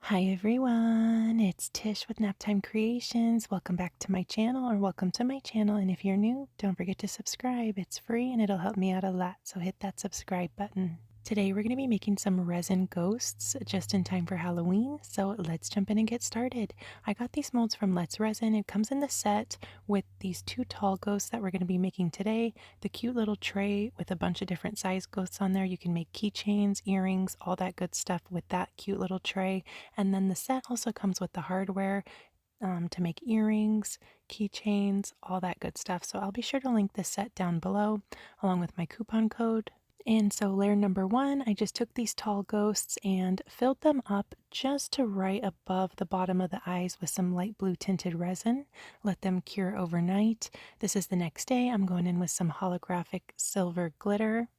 Hi everyone, it's Tish with Naptime Creations. Welcome back to my channel, or welcome to my channel. And if you're new, don't forget to subscribe. It's free and it'll help me out a lot, so hit that subscribe button. Today we're going to be making some resin ghosts just in time for Halloween, so let's jump in and get started. I got these molds from Let's Resin. It comes in the set with these two tall ghosts that we're going to be making today, the cute little tray with a bunch of different size ghosts on there. You can make keychains, earrings, all that good stuff with that cute little tray. And then the set also comes with the hardware to make earrings, keychains, all that good stuff. So I'll be sure to link this set down below along with my coupon code. And so layer number one, I just took these tall ghosts and filled them up just to right above the bottom of the eyes with some light blue tinted resin. Let them cure overnight. This is the next day. I'm going in with some holographic silver glitter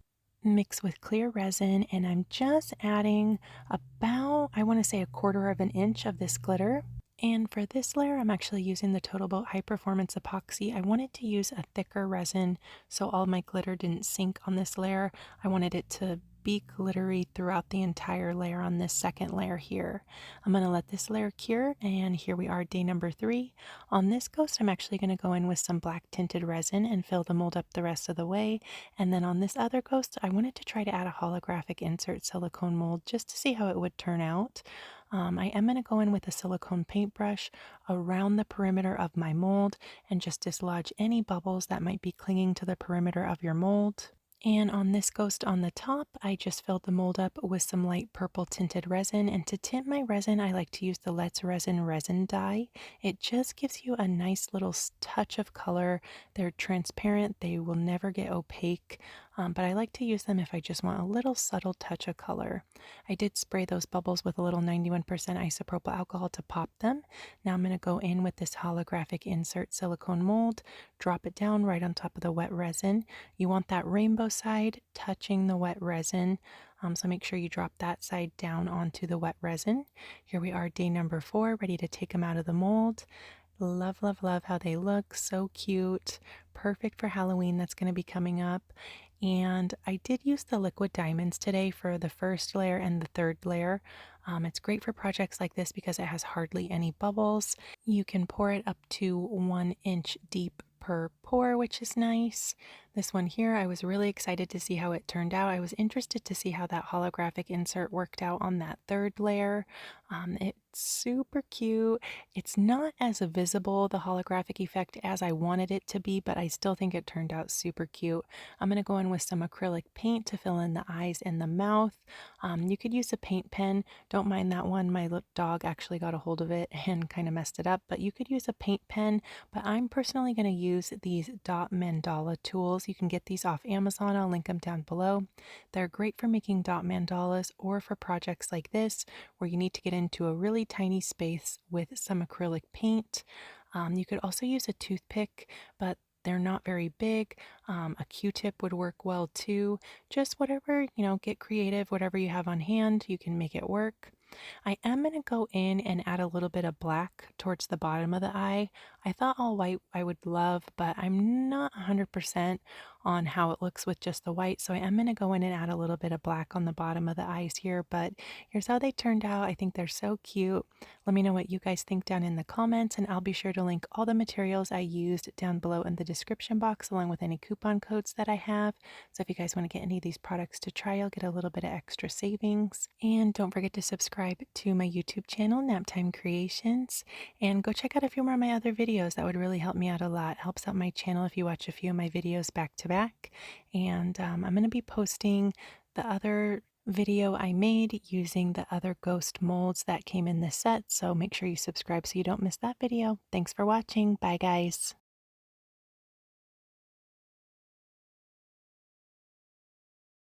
mixed with clear resin, and I'm just adding about, I want to say, 1/4 of an inch of this glitter. And for this layer, I'm actually using the Total Boat High Performance Epoxy. I wanted to use a thicker resin so all my glitter didn't sink on this layer. I wanted it to be glittery throughout the entire layer on this second layer here. I'm going to let this layer cure, and here we are, day number 3. On this ghost, I'm actually going to go in with some black tinted resin and fill the mold up the rest of the way. And then on this other ghost, I wanted to try to add a holographic insert silicone mold just to see how it would turn out. I am going to go in with a silicone paintbrush around the perimeter of my mold and just dislodge any bubbles that might be clinging to the perimeter of your mold. And on this ghost on the top, I just filled the mold up with some light purple tinted resin. And to tint my resin, I like to use the Let's Resin resin dye. It just gives you a nice little touch of color. They're transparent, they will never get opaque, but I like to use them if I just want a little subtle touch of color. I did spray those bubbles with a little 91% isopropyl alcohol to pop them. Now I'm going to go in with this holographic insert silicone mold, drop it down right on top of the wet resin. You want that rainbow side touching the wet resin, so make sure you drop that side down onto the wet resin. Here we are, day number 4, ready to take them out of the mold. Love, love, love how they look. So cute. Perfect for Halloween that's going to be coming up. And I did use the liquid diamonds today for the first layer and the third layer. It's great for projects like this because it has hardly any bubbles. You can pour it up to 1 inch deep per pour, which is nice. This one here, I was really excited to see how it turned out. I was interested to see how that holographic insert worked out on that third layer. It's super cute. It's not as visible, the holographic effect, as I wanted it to be, but I still think it turned out super cute. I'm going to go in with some acrylic paint to fill in the eyes and the mouth. You could use a paint pen. Don't mind that one. My little dog actually got a hold of it and kind of messed it up, but you could use a paint pen. But I'm personally going to use these dot mandala tools. You can get these off Amazon. I'll link them down below. They're great for making dot mandalas or for projects like this where you need to get into a really tiny space with some acrylic paint. You could also use a toothpick, but they're not very big. A Q-tip would work well too. Just whatever, get creative. Whatever you have on hand, you can make it work. I am going to go in and add a little bit of black towards the bottom of the eye. I thought all white I would love, but I'm not 100% on how it looks with just the white, so I am going to go in and add a little bit of black on the bottom of the eyes here, but here's how they turned out. I think they're so cute. Let me know what you guys think down in the comments, and I'll be sure to link all the materials I used down below in the description box, along with any coupon codes that I have. So if you guys want to get any of these products to try, you'll get a little bit of extra savings. And don't forget to subscribe to my YouTube channel, Naptime Creations, and go check out a few more of my other videos. That would really help me out a lot. It helps out my channel if you watch a few of my videos back to back. And I'm going to be posting the other video I made using the other ghost molds that came in this set, so make sure you subscribe so you don't miss that video. Thanks for watching. Bye guys.